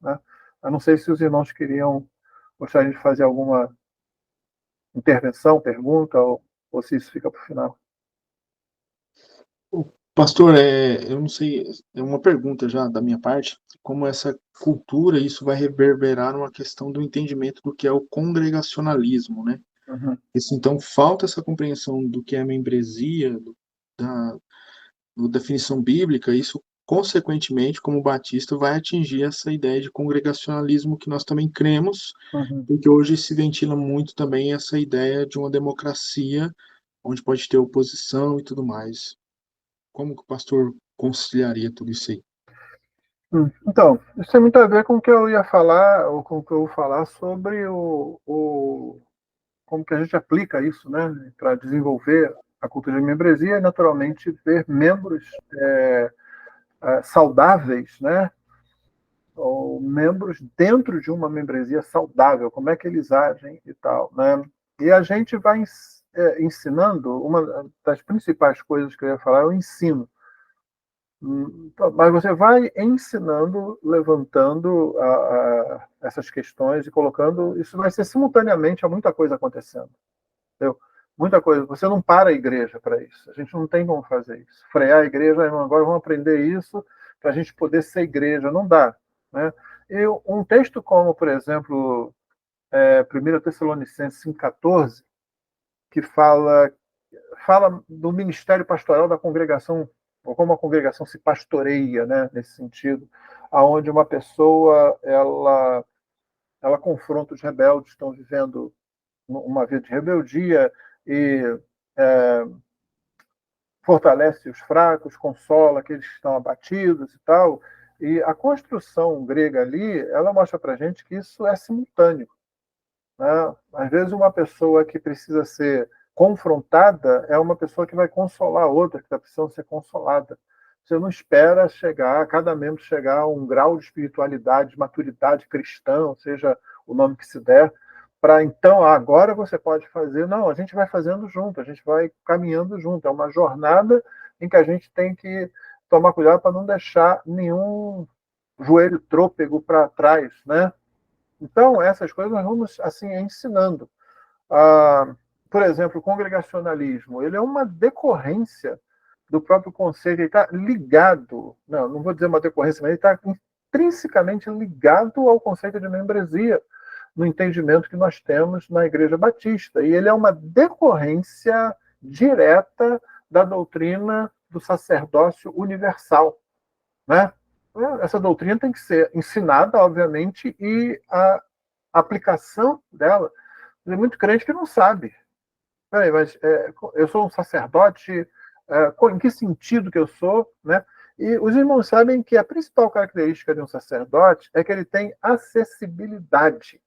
né? Eu não sei se os irmãos gostariam de fazer alguma intervenção, pergunta, ou se isso fica para o final. Pastor, eu não sei, é uma pergunta já da minha parte, como essa cultura, isso vai reverberar numa questão do entendimento do que é o congregacionalismo, né? Uhum. Isso, então, falta essa compreensão do que é membresia, da, da definição bíblica, isso, consequentemente, como batista, vai atingir essa ideia de congregacionalismo que nós também cremos, Uhum. porque hoje se ventila muito também essa ideia de uma democracia onde pode ter oposição e tudo mais. Como que o pastor conciliaria tudo isso aí? Então, isso tem muito a ver com o que eu ia falar, ou com o que eu vou falar sobre como que a gente aplica isso, né, para desenvolver a cultura de membresia e, naturalmente, ter membros saudáveis, né, ou membros dentro de uma membresia saudável, como é que eles agem e tal, né? E a gente vai ensinando, uma das principais coisas que eu ia falar é o ensino. Mas você vai ensinando, levantando essas questões e colocando. Isso vai ser simultaneamente a muita coisa acontecendo. Entendeu? Muita coisa. Você não para a igreja para isso. A gente não tem como fazer isso. Frear a igreja, agora vamos aprender isso para a gente poder ser igreja. Não dá. Né? E um texto como, por exemplo, 1 Tessalonicenses 5,14, que fala do ministério pastoral da congregação, ou como a congregação se pastoreia, né, nesse sentido, aonde uma pessoa ela confronta os rebeldes que estão vivendo uma vida de rebeldia e é, fortalece os fracos, consola aqueles que estão abatidos e tal. E a construção grega ali, ela mostra para a gente que isso é simultâneo. Né? Às vezes, uma pessoa que precisa ser confrontada é uma pessoa que vai consolar a outra, que está precisando ser consolada. Você não espera cada membro chegar a um grau de espiritualidade, de maturidade cristã, seja o nome que se der, para então, agora você pode fazer. Não, a gente vai fazendo junto, a gente vai caminhando junto. É uma jornada em que a gente tem que tomar cuidado para não deixar nenhum joelho trôpego para trás, né? Então, essas coisas nós vamos assim ensinando. Por exemplo, o congregacionalismo, ele é uma decorrência do próprio conceito, ele está ligado, não vou dizer uma decorrência, mas ele está intrinsecamente ligado ao conceito de membresia, no entendimento que nós temos na Igreja Batista. E ele é uma decorrência direta da doutrina do sacerdócio universal, né? Essa doutrina tem que ser ensinada, obviamente, e a aplicação dela. Tem muito crente que não sabe. Peraí, mas eu sou um sacerdote, em que sentido que eu sou, né? E os irmãos sabem que a principal característica de um sacerdote é que ele tem acessibilidade.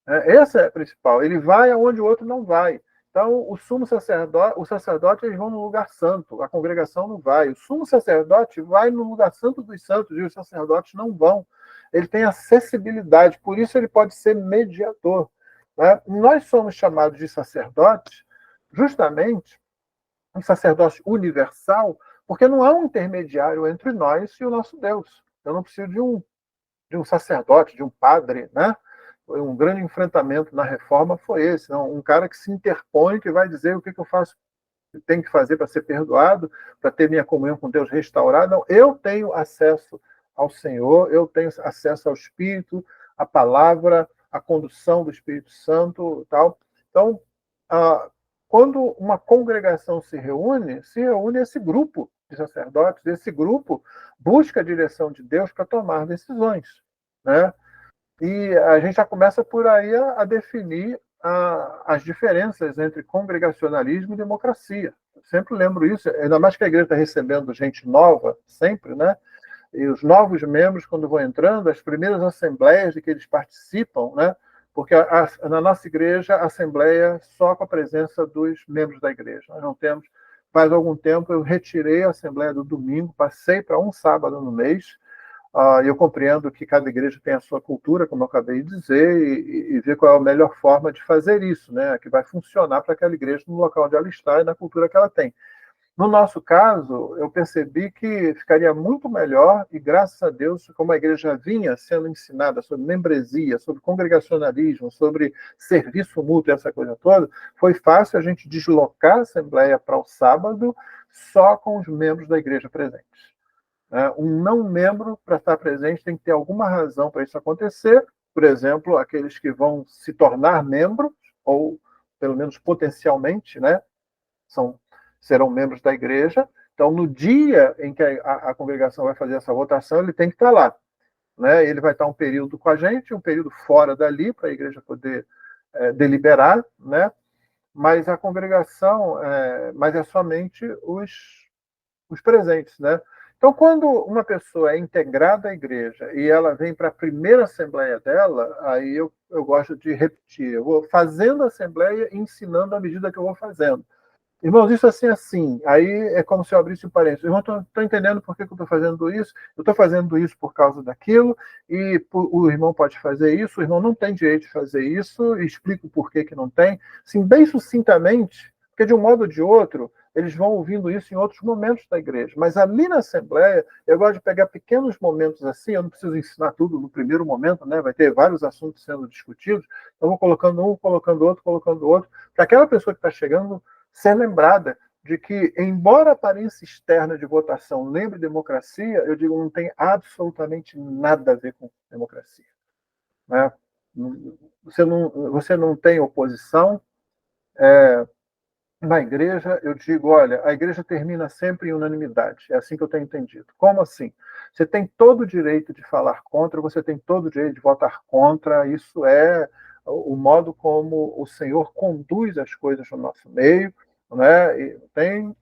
Né? Essa é a principal. Ele vai aonde o outro não vai. Então, o sacerdote, eles vão no lugar santo, a congregação não vai. O sumo sacerdote vai no lugar santo dos santos e os sacerdotes não vão. Ele tem acessibilidade, por isso ele pode ser mediador. Né? Nós somos chamados de sacerdotes, justamente um sacerdócio universal, porque não há um intermediário entre nós e o nosso Deus. Eu não preciso de um sacerdote, de um padre, né? Um grande enfrentamento na reforma foi esse, não? Um cara que se interpõe, que vai dizer o que eu faço, tenho que fazer para ser perdoado, para ter minha comunhão com Deus restaurada. Não, eu tenho acesso ao Senhor, eu tenho acesso ao Espírito, à palavra, à condução do Espírito Santo, tal. Então, quando uma congregação se reúne esse grupo de sacerdotes, esse grupo busca a direção de Deus para tomar decisões, né? E a gente já começa por aí a definir as diferenças entre congregacionalismo e democracia. Eu sempre lembro isso, ainda mais que a igreja está recebendo gente nova, sempre, né? E os novos membros, quando vão entrando, as primeiras assembleias de que eles participam, né? Porque na nossa igreja, a assembleia só com a presença dos membros da igreja. Nós não temos. Faz algum tempo eu retirei a assembleia do domingo, passei para um sábado no mês. Eu compreendo que cada igreja tem a sua cultura, como eu acabei de dizer, e ver qual é a melhor forma de fazer isso, né? Que vai funcionar para aquela igreja no local onde ela está e na cultura que ela tem. No nosso caso, eu percebi que ficaria muito melhor, e graças a Deus, como a igreja vinha sendo ensinada sobre membresia, sobre congregacionalismo, sobre serviço mútuo, essa coisa toda, foi fácil a gente deslocar a Assembleia para o sábado só com os membros da igreja presentes. Um não membro, para estar presente, tem que ter alguma razão para isso acontecer. Por exemplo, aqueles que vão se tornar membros, ou pelo menos potencialmente, né, serão membros da igreja. Então, no dia em que a congregação vai fazer essa votação, ele tem que estar lá. Né? Ele vai estar um período com a gente, um período fora dali, para a igreja poder deliberar, né? Mas a congregação, mas é somente os presentes, né? Então, quando uma pessoa é integrada à igreja e ela vem para a primeira assembleia dela, aí eu gosto de repetir. Eu vou fazendo a assembleia e ensinando à medida que eu vou fazendo. Irmãos, isso assim. Aí é como se eu abrisse um parênteses. Irmão, estou entendendo por que eu estou fazendo isso. Eu estou fazendo isso por causa daquilo, e o irmão pode fazer isso, o irmão não tem direito de fazer isso, e explico por que não tem. Assim, bem sucintamente, porque de um modo ou de outro, eles vão ouvindo isso em outros momentos da igreja. Mas ali na Assembleia, eu gosto de pegar pequenos momentos assim, eu não preciso ensinar tudo no primeiro momento, né? Vai ter vários assuntos sendo discutidos, eu vou colocando um, colocando outro, para aquela pessoa que está chegando ser lembrada de que, embora a aparência externa de votação lembre democracia, eu digo, não tem absolutamente nada a ver com democracia. Né? Você não tem oposição. Na igreja, eu digo, olha, a igreja termina sempre em unanimidade. É assim que eu tenho entendido. Como assim? Você tem todo o direito de falar contra, você tem todo o direito de votar contra. Isso é o modo como o Senhor conduz as coisas no nosso meio, né? E não tem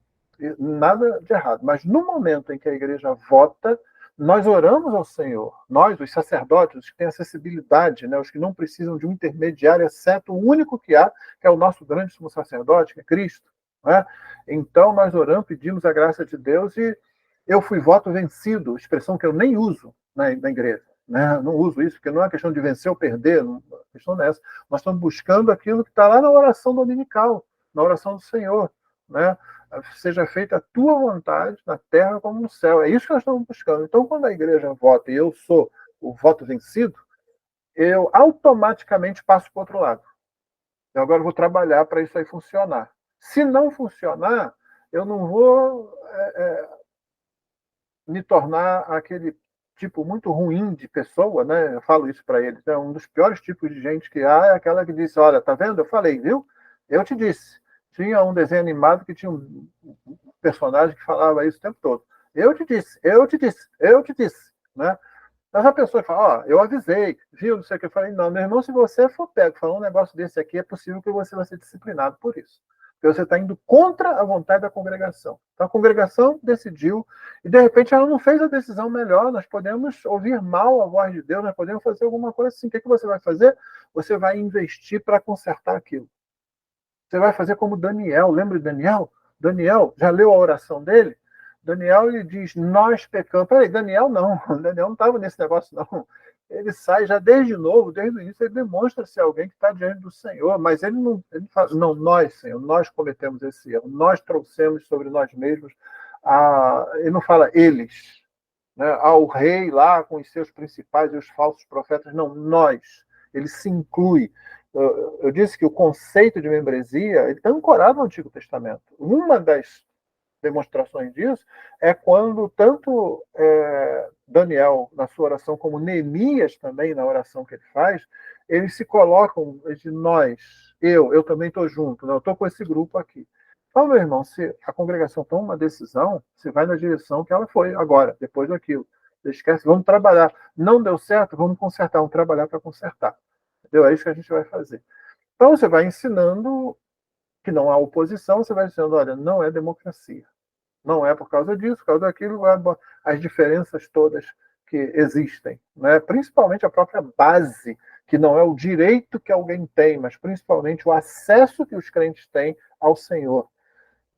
nada de errado. Mas no momento em que a igreja vota, nós oramos ao Senhor. Nós, os sacerdotes, os que têm acessibilidade, né? Os que não precisam de um intermediário, exceto o único que há, que é o nosso grande sumo sacerdote, que é Cristo. Né? Então, nós oramos, pedimos a graça de Deus, e eu fui voto vencido, expressão que eu nem uso na igreja. Né? Não uso isso, porque não é questão de vencer ou perder, a questão não é essa. Nós estamos buscando aquilo que está lá na oração dominical, na oração do Senhor. Né? Seja feita a tua vontade na terra como no céu. É isso que nós estamos buscando. Então, quando a igreja vota e eu sou o voto vencido, eu automaticamente passo para o outro lado. Eu agora vou trabalhar para isso aí funcionar. Se não funcionar, eu não vou me tornar aquele tipo muito ruim de pessoa, né? Eu falo isso para eles. É um dos piores tipos de gente que há, é aquela que diz, olha, tá vendo? Eu falei, viu? Eu te disse. Tinha um desenho animado que tinha um personagem que falava isso o tempo todo. Eu te disse, eu te disse, eu te disse, né? Mas a pessoa fala, ó, eu avisei, viu, não sei o que. Eu falei, não, meu irmão, se você for pego falando um negócio desse aqui, é possível que você vai ser disciplinado por isso. Porque você está indo contra a vontade da congregação. Então a congregação decidiu, e de repente ela não fez a decisão melhor, nós podemos ouvir mal a voz de Deus, nós podemos fazer alguma coisa assim. O que você vai fazer? Você vai investir para consertar aquilo. Você vai fazer como Daniel. Lembra de Daniel? Daniel, já leu a oração dele? Daniel, ele diz, nós pecamos. Peraí, Daniel não. Daniel não estava nesse negócio, não. Ele sai já desde novo, desde o início, ele demonstra ser alguém que está diante do Senhor, mas ele não fala, não, nós, Senhor, nós cometemos esse erro, nós trouxemos sobre nós mesmos, ele não fala eles, né, ao rei lá com os seus principais e os falsos profetas, não, nós. Ele se inclui. Eu disse que o conceito de membresia está ancorado no Antigo Testamento. Uma das demonstrações disso é quando tanto Daniel, na sua oração, como Neemias também, na oração que ele faz, eles se colocam de nós, eu também estou junto, né? Eu estou com esse grupo aqui. Então, meu irmão, se a congregação toma uma decisão, você vai na direção que ela foi agora, depois daquilo. Você esquece, vamos trabalhar. Não deu certo, vamos consertar, vamos trabalhar para consertar. Entendeu? É isso que a gente vai fazer. Então, você vai ensinando que não há oposição, você vai dizendo, olha, não é democracia. Não é por causa disso, por causa daquilo, as diferenças todas que existem. Né? Principalmente a própria base, que não é o direito que alguém tem, mas principalmente o acesso que os crentes têm ao Senhor.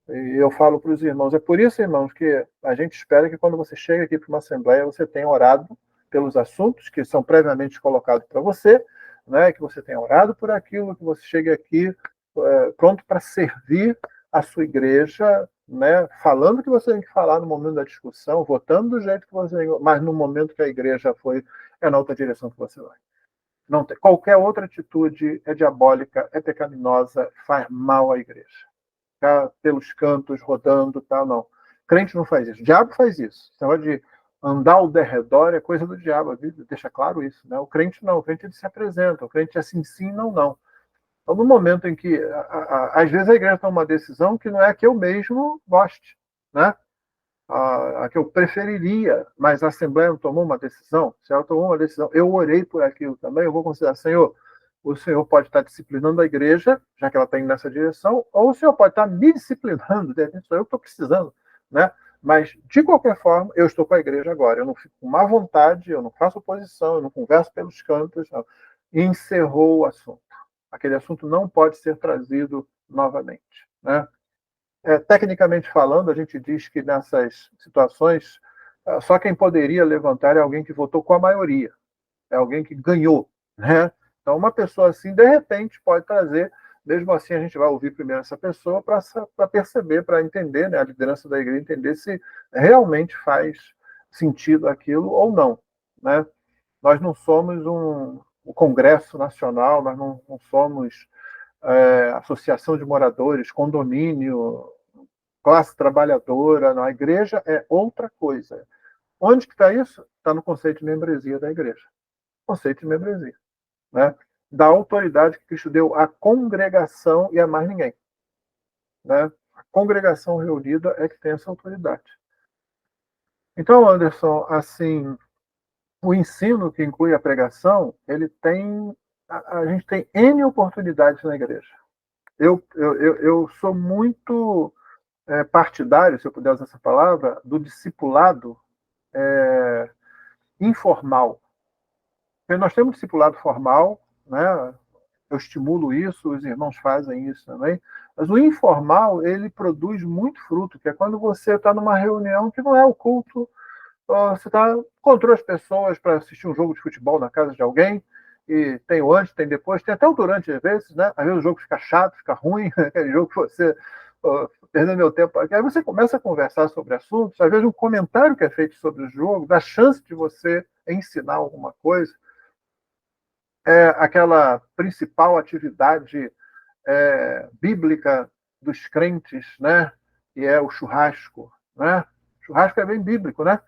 E eu falo para os irmãos, é por isso, irmãos, que a gente espera que quando você chega aqui para uma assembleia, você tenha orado pelos assuntos que são previamente colocados para você, né, que você tenha orado por aquilo, que você chegue aqui pronto para servir a sua igreja né, falando o que você tem que falar no momento da discussão, votando do jeito que você tem, mas no momento que a igreja foi, é na outra direção que você vai. Não tem, qualquer outra atitude é diabólica, é pecaminosa, faz mal à igreja. Ficar pelos cantos, rodando, tal, não. Crente não faz isso. O diabo faz isso. Esse negócio de andar ao derredor é coisa do diabo. A Bíblia deixa claro isso. Né? O crente não. O crente ele se apresenta. O crente é assim, sim, não, não. Então, no momento em que, às vezes, a igreja toma uma decisão que não é a que eu mesmo goste, né? A que eu preferiria, mas a Assembleia não tomou uma decisão. Se ela tomou uma decisão, eu orei por aquilo também, eu vou considerar, Senhor, o Senhor pode estar disciplinando a igreja, já que ela está indo nessa direção, ou o Senhor pode estar me disciplinando, de repente sou eu que estou precisando, né? Mas, de qualquer forma, eu estou com a igreja agora. Eu não fico com má vontade, eu não faço oposição, eu não converso pelos cantos. Não. E encerrou o assunto. Aquele assunto não pode ser trazido novamente, né? Tecnicamente falando, a gente diz que nessas situações, só quem poderia levantar é alguém que votou com a maioria, é alguém que ganhou, né? Então, uma pessoa assim, de repente, pode trazer, mesmo assim, a gente vai ouvir primeiro essa pessoa para perceber, para entender, né, a liderança da igreja, entender se realmente faz sentido aquilo ou não, né? Nós não somos um Congresso Nacional, nós não somos associação de moradores, condomínio, classe trabalhadora. Não. A igreja é outra coisa. Onde que está isso? Está no conceito de membresia da igreja. Conceito de membresia. Né? Da autoridade que Cristo deu à congregação e a mais ninguém. Né? A congregação reunida é que tem essa autoridade. Então, Anderson, assim, o ensino que inclui a pregação, ele tem, a gente tem N oportunidades na igreja. Eu sou muito partidário, se eu puder usar essa palavra, do discipulado informal. Porque nós temos discipulado formal, né? Eu estimulo isso, os irmãos fazem isso também, mas o informal, ele produz muito fruto, que é quando você está numa reunião que não é o culto, você encontrou as pessoas para assistir um jogo de futebol na casa de alguém, e tem o antes, tem depois, tem até o durante às vezes, né? Às vezes o jogo fica chato, fica ruim, aquele jogo que você perdendo meu tempo. Aí você começa a conversar sobre assuntos, às vezes um comentário que é feito sobre o jogo, dá chance de você ensinar alguma coisa. É aquela principal atividade bíblica dos crentes, né? E é o churrasco, né? Churrasco é bem bíblico, né?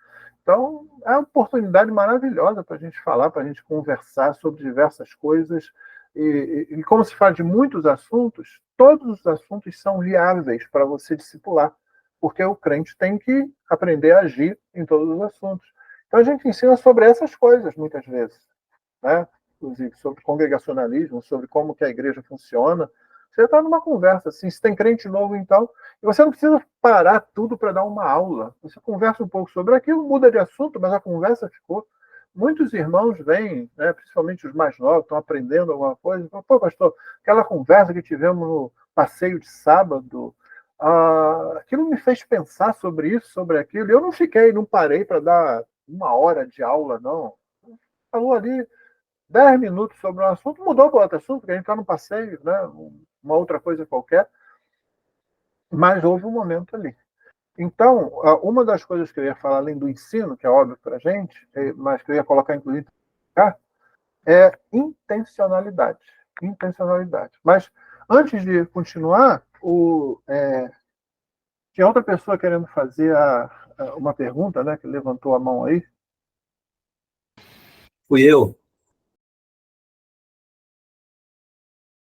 Então, é uma oportunidade maravilhosa para a gente falar, para a gente conversar sobre diversas coisas. E como se fala de muitos assuntos, todos os assuntos são viáveis para você discipular, porque o crente tem que aprender a agir em todos os assuntos. Então, a gente ensina sobre essas coisas, muitas vezes, né? Inclusive sobre congregacionalismo, sobre como que a igreja funciona. Você está numa conversa assim, se tem crente novo, então, e você não precisa parar tudo para dar uma aula. Você conversa um pouco sobre aquilo, muda de assunto, mas a conversa ficou. Muitos irmãos vêm, né, principalmente os mais novos, estão aprendendo alguma coisa, e falam, pô, pastor, aquela conversa que tivemos no passeio de sábado, aquilo me fez pensar sobre isso, sobre aquilo. E eu não parei para dar uma hora de aula, não. Falou ali 10 minutos sobre um assunto, mudou para outro assunto, porque a gente está no passeio, né? Uma outra coisa qualquer, mas houve um momento ali. Então, uma das coisas que eu ia falar, além do ensino, que é óbvio para a gente, mas que eu ia colocar, inclusive, é intencionalidade. Intencionalidade. Mas, antes de continuar, tinha outra pessoa querendo fazer uma pergunta, né, que levantou a mão aí. Fui eu.